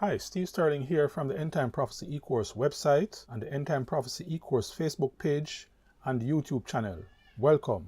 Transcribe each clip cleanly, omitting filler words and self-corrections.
Hi, Steve Sterling here from the End Time Prophecy e-course website and the End Time Prophecy e-course Facebook page and YouTube channel. Welcome.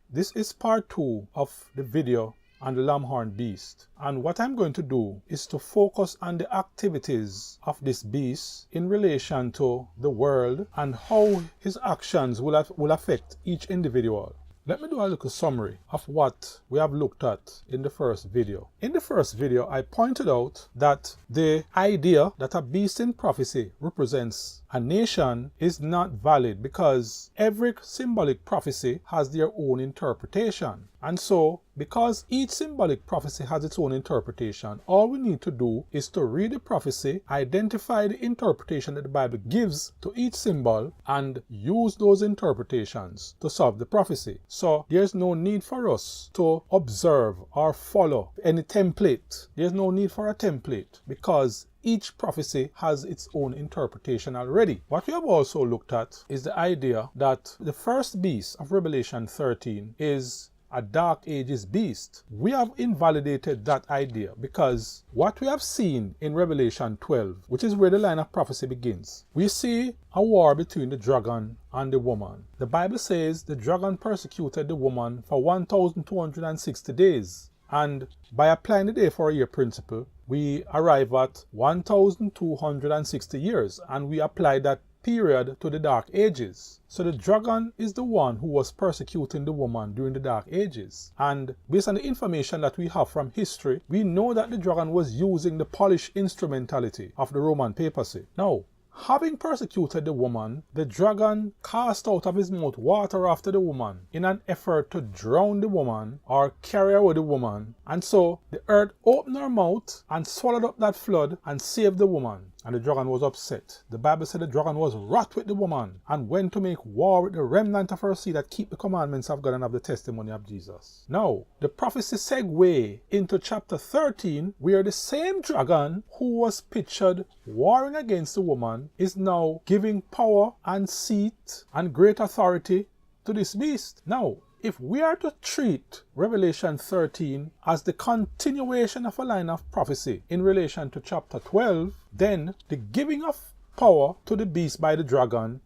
This is part 2 of the video on the Lamb-horned beast, and what I'm going to do is to focus on the activities of this beast in relation to the world and how his actions will affect each individual. Let me do a little summary of what we have looked at in the first video. In the first video, I pointed out that the idea that a beast in prophecy represents a nation is not valid because every symbolic prophecy has their own interpretation. And so, because each symbolic prophecy has its own interpretation, all we need to do is to read the prophecy, identify the interpretation that the Bible gives to each symbol, and use those interpretations to solve the prophecy. So, there's no need for us to observe or follow any template. There's no need for a template because each prophecy has its own interpretation already. What we have also looked at is the idea that the first beast of Revelation 13 is a Dark Ages beast. We have invalidated that idea because what we have seen in Revelation 12, which is where the line of prophecy begins, we see a war between the dragon and the woman. The Bible says the dragon persecuted the woman for 1,260 days. And by applying the day for a year principle, we arrive at 1,260 years, and we apply that period to the Dark Ages. So the dragon is the one who was persecuting the woman during the Dark Ages. And based on the information that we have from history, we know that the dragon was using the Polish instrumentality of the Roman papacy. Now, having persecuted the woman, the dragon cast out of his mouth water after the woman in an effort to drown the woman or carry away the woman. And so the earth opened her mouth and swallowed up that flood and saved the woman. And the dragon was upset. The Bible said the dragon was wrath with the woman and went to make war with the remnant of her seed that keep the commandments of God and have the testimony of Jesus. Now, the prophecy segue into chapter 13, where the same dragon who was pictured warring against the woman is now giving power and seat and great authority to this beast. Now, if we are to treat Revelation 13 as the continuation of a line of prophecy in relation to chapter 12, then the giving of power to the beast by the dragon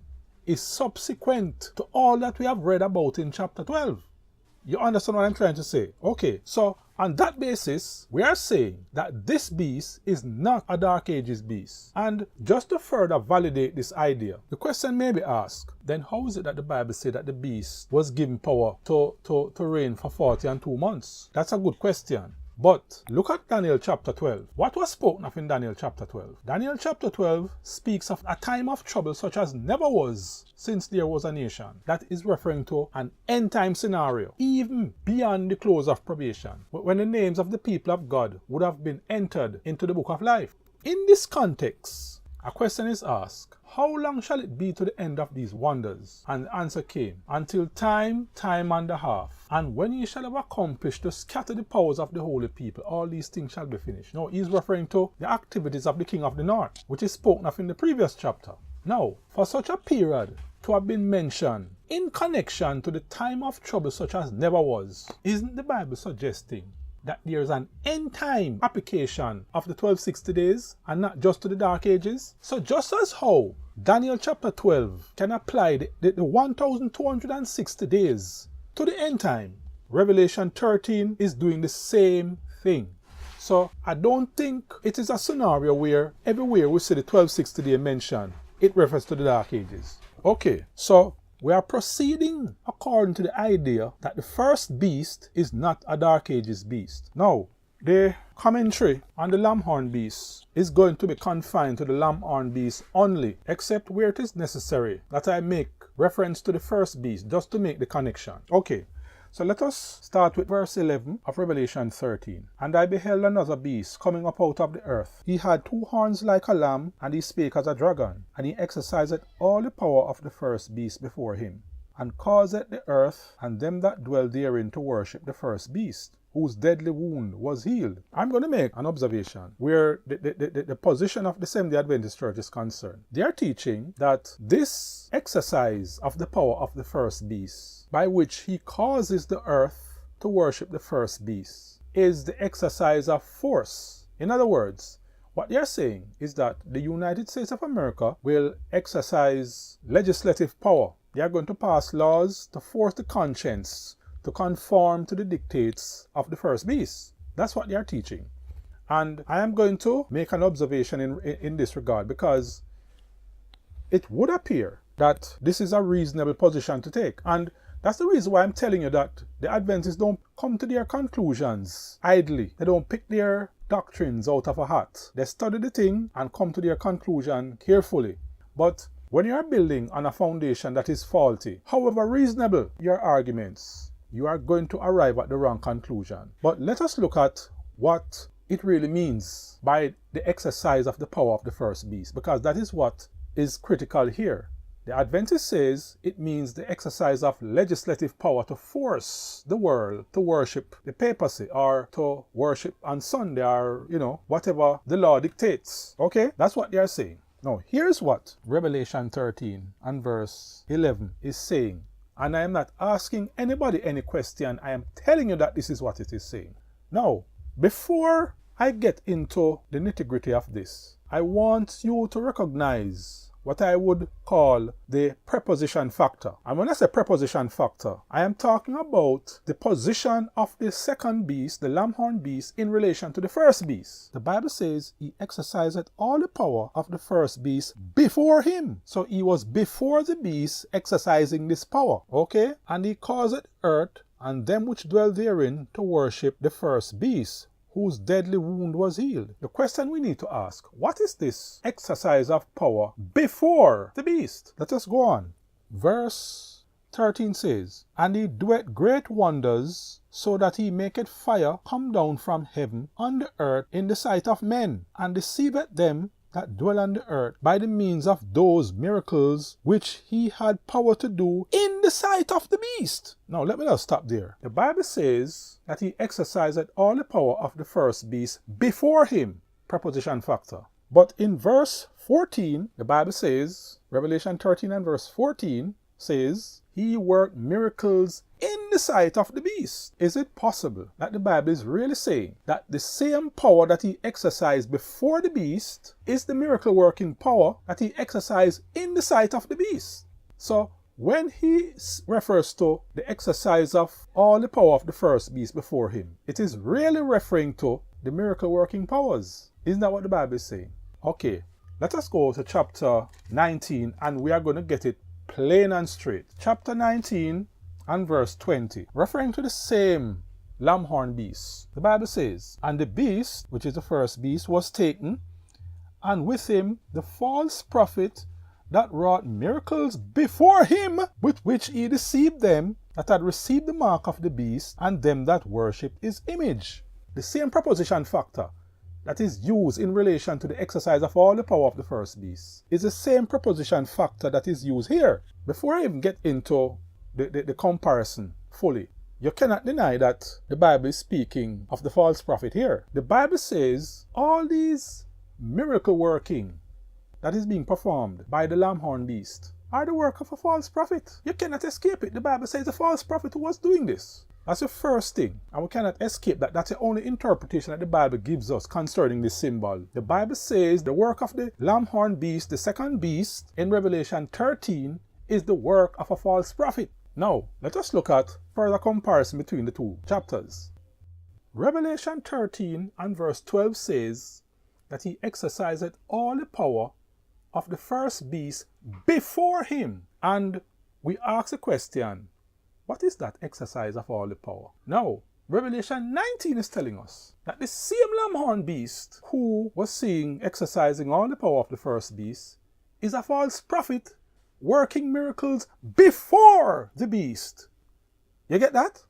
is subsequent to all that we have read about in chapter 12. You understand what I'm trying to say? Okay, so on that basis, we are saying that this beast is not a Dark Ages beast. And just to further validate this idea, the question may be asked, then how is it that the Bible says that the beast was given power to reign for 40 and 2 months? That's a good question. But look at Daniel chapter 12. What was spoken of in Daniel chapter 12? Daniel chapter 12 speaks of a time of trouble such as never was since there was a nation. That is referring to an end time scenario, even beyond the close of probation, when the names of the people of God would have been entered into the book of life. In this context, a question is asked, how long shall it be to the end of these wonders? And the answer came, until time and a half. And when ye shall have accomplished to scatter the powers of the holy people, all these things shall be finished. Now, he's referring to the activities of the king of the north, which is spoken of in the previous chapter. Now, for such a period to have been mentioned in connection to the time of trouble such as never was, isn't the Bible suggesting that there's an end time application of the 1260 days and not just to the Dark Ages? So just as how Daniel chapter 12 can apply the 1260 days to the end time, Revelation 13 is doing the same thing. So I don't think it is a scenario where everywhere we see the 1260 day mentioned, it refers to the Dark Ages. Okay, so we are proceeding according to the idea that the first beast is not a Dark Ages beast. Now, the commentary on the Lamb-horned beast is going to be confined to the Lamb-horned beast only, except where it is necessary that I make reference to the first beast just to make the connection. Okay, so let us start with verse 11 of Revelation 13. And I beheld another beast coming up out of the earth. He had 2 horns like a lamb, and he spake as a dragon. And he exercised all the power of the first beast before him, and caused the earth and them that dwell therein to worship the first beast, whose deadly wound was healed. I'm going to make an observation where the position of the Seventh-day Adventist Church is concerned. They are teaching that this exercise of the power of the first beast, by which he causes the earth to worship the first beast, is the exercise of force. In other words, What they're saying is that the United States of America will exercise legislative power. They are going to pass laws to force the conscience to conform to the dictates of the first beast. That's what they are teaching. And I am going to make an observation in this regard, because it would appear that this is a reasonable position to take. And that's the reason why I'm telling you that the Adventists don't come to their conclusions idly. They don't pick their doctrines out of a hat. They study the thing and come to their conclusion carefully. But when you are building on a foundation that is faulty, however reasonable your arguments, you are going to arrive at the wrong conclusion. But let us look at what it really means by the exercise of the power of the first beast, because that is what is critical here. The Adventist says it means the exercise of legislative power to force the world to worship the papacy, or to worship on Sunday, or, whatever the law dictates. Okay? That's what they are saying. Now, here's what Revelation 13 and verse 11 is saying. And I am not asking anybody any question. I am telling you that this is what it is saying. Now, before I get into the nitty-gritty of this, I want you to recognize what I would call the preposition factor. And when I say preposition factor, I am talking about the position of the second beast, the lamb-horned beast, in relation to the first beast. The Bible says he exercised all the power of the first beast before him. So he was before the beast exercising this power. Okay? And he caused earth and them which dwell therein to worship the first beast, whose deadly wound was healed. The question we need to ask, what is this exercise of power before the beast? Let us go on. Verse 13 says, and he doeth great wonders, so that he maketh fire come down from heaven on the earth in the sight of men, and deceiveth them that dwell on the earth by the means of those miracles which he had power to do in the sight of the beast. Now let me just stop there. The Bible says that he exercised all the power of the first beast before him. Preposition factor. But in verse 14, the Bible says, Revelation 13 and verse 14 says, he worked miracles in the sight of the beast. Is it possible that the Bible is really saying that the same power that he exercised before the beast is the miracle working power that he exercised in the sight of the beast? So when he refers to the exercise of all the power of the first beast before him, it is really referring to the miracle working powers. Isn't that what the Bible is saying? Okay, let us go to chapter 19 and we are going to get it plain and straight. Chapter 19 and verse 20, referring to the same lamb-horned beast. The Bible says, and the beast, which is the first beast, was taken, and with him the false prophet that wrought miracles before him, with which he deceived them that had received the mark of the beast, and them that worship his image. The same preposition factor that is used in relation to the exercise of all the power of the first beast is the same preposition factor that is used here. Before I even get into the comparison fully, you cannot deny that the Bible is speaking of the false prophet here. The Bible says all these miracle working that is being performed by the lamb-horned beast are the work of a false prophet. You cannot escape it. The Bible says the false prophet was doing this. That's the first thing, and we cannot escape that. That's the only interpretation that the Bible gives us concerning this symbol. The Bible says the work of the lamb-horned beast, the second beast, in Revelation 13, is the work of a false prophet. Now, let us look at further comparison between the two chapters. Revelation 13 and verse 12 says that he exercised all the power of the first beast before him. And we ask the question, what is that exercise of all the power? Now, Revelation 19 is telling us that the same lamb-horned beast who was seen exercising all the power of the first beast is a false prophet working miracles before the beast. You get that?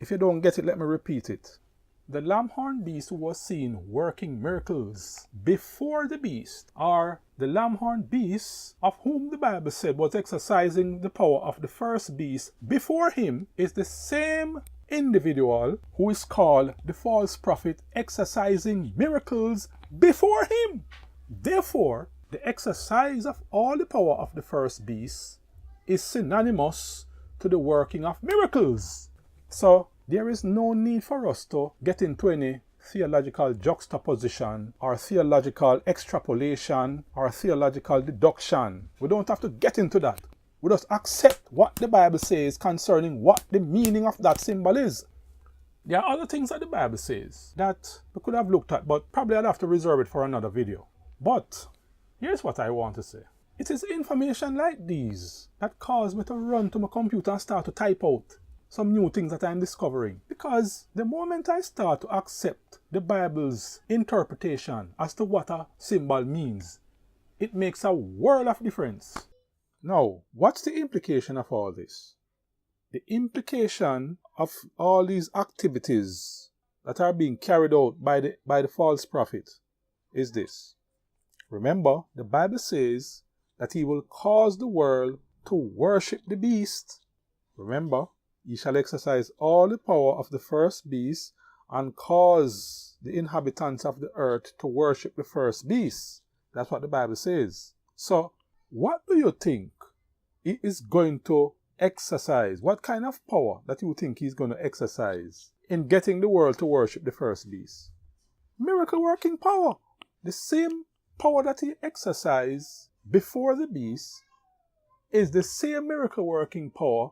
If you don't get it, let me repeat it. The lamb-horned beast who was seen working miracles before the beast, or the lamb-horned beast of whom the Bible said was exercising the power of the first beast before him, is the same individual who is called the false prophet exercising miracles before him. Therefore, the exercise of all the power of the first beast is synonymous to the working of miracles. So there is no need for us to get into any theological juxtaposition or theological extrapolation or theological deduction. We don't have to get into that. We just accept what the Bible says concerning what the meaning of that symbol is. There are other things that the Bible says that we could have looked at, but probably I'd have to reserve it for another video. But here's what I want to say. It is information like these that cause me to run to my computer and start to type out some new things that I'm discovering. Because the moment I start to accept the Bible's interpretation as to what a symbol means, it makes a world of difference. Now, what's the implication of all this? The implication of all these activities that are being carried out by the false prophet is this. Remember, the Bible says that he will cause the world to worship the beast. Remember, he shall exercise all the power of the first beast and cause the inhabitants of the earth to worship the first beast. That's what the Bible says. So, what do you think he is going to exercise? What kind of power that you think he's going to exercise in getting the world to worship the first beast? Miracle working power. The same power that he exercised before the beast is the same miracle working power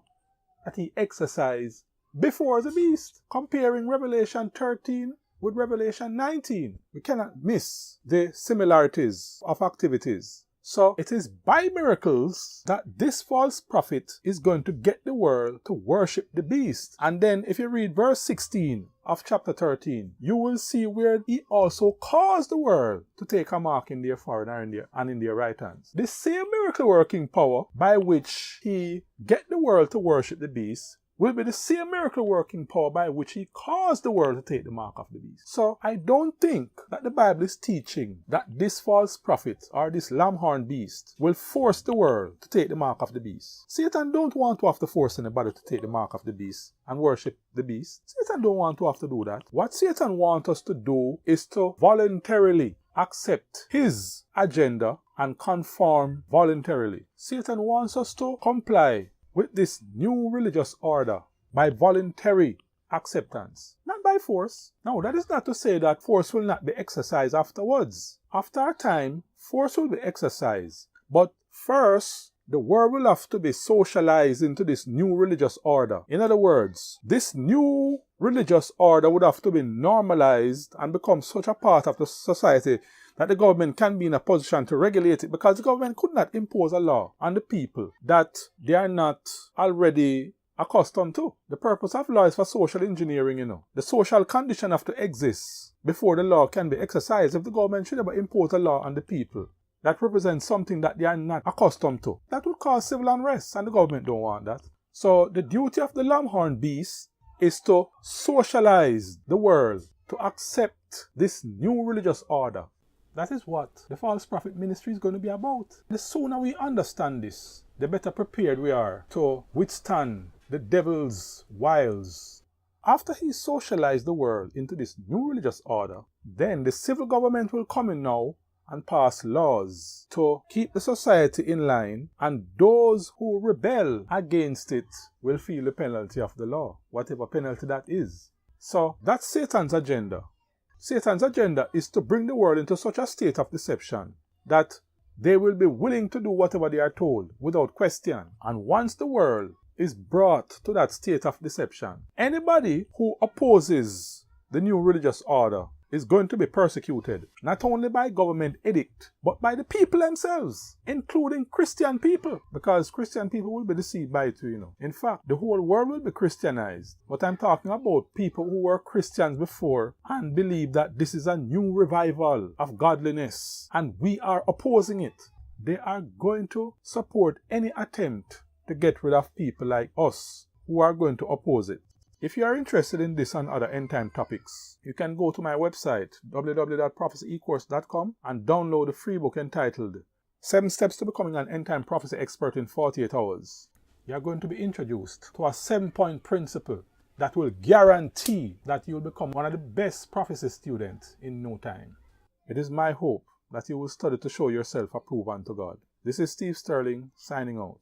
that he exercised before the beast. Comparing Revelation 13 with Revelation 19, we cannot miss the similarities of activities. So it is by miracles that this false prophet is going to get the world to worship the beast. And then if you read verse 16 of chapter 13, you will see where he also caused the world to take a mark in their forehead and in their right hands. The same miracle working power by which he get the world to worship the beast will be the same miracle working power by which he caused the world to take the mark of the beast. So I don't think that the Bible is teaching that this false prophet or this lamb-horned beast will force the world to take the mark of the beast. Satan don't want to have to force anybody to take the mark of the beast and worship the beast. Satan don't want to have to do that. What Satan wants us to do is to voluntarily accept his agenda and conform voluntarily. Satan wants us to comply with this new religious order by voluntary acceptance, not by force. Now, that is not to say that force will not be exercised afterwards. After a time, force will be exercised. But first, the world will have to be socialized into this new religious order. In other words, this new religious order would have to be normalized and become such a part of the society that the government can be in a position to regulate it, because the government could not impose a law on the people that they are not already accustomed to. The purpose of law is for social engineering, you know. The social condition have to exist before the law can be exercised. If the government should ever impose a law on the people that represents something that they are not accustomed to, that would cause civil unrest, and the government don't want that. So the duty of the lamb-horned beast is to socialize the world, to accept this new religious order. That is what the false prophet ministry is going to be about. The sooner we understand this, the better prepared we are to withstand the devil's wiles. After he socialized the world into this new religious order, then the civil government will come in now and pass laws to keep the society in line, and those who rebel against it will feel the penalty of the law, whatever penalty that is. So that's Satan's agenda. Satan's agenda is to bring the world into such a state of deception that they will be willing to do whatever they are told without question. And once the world is brought to that state of deception, anybody who opposes the new religious order is going to be persecuted, not only by government edict, but by the people themselves, including Christian people, because Christian people will be deceived by it too, you know. In fact, the whole world will be Christianized. But I'm talking about people who were Christians before and believe that this is a new revival of godliness, and we are opposing it. They are going to support any attempt to get rid of people like us who are going to oppose it. If you are interested in this and other end-time topics, you can go to my website, www.prophecyecourse.com, and download the free book entitled 7 Steps to Becoming an End-Time Prophecy Expert in 48 Hours. You are going to be introduced to a 7-point principle that will guarantee that you will become one of the best prophecy students in no time. It is my hope that you will study to show yourself approved unto God. This is Steve Sterling, signing out.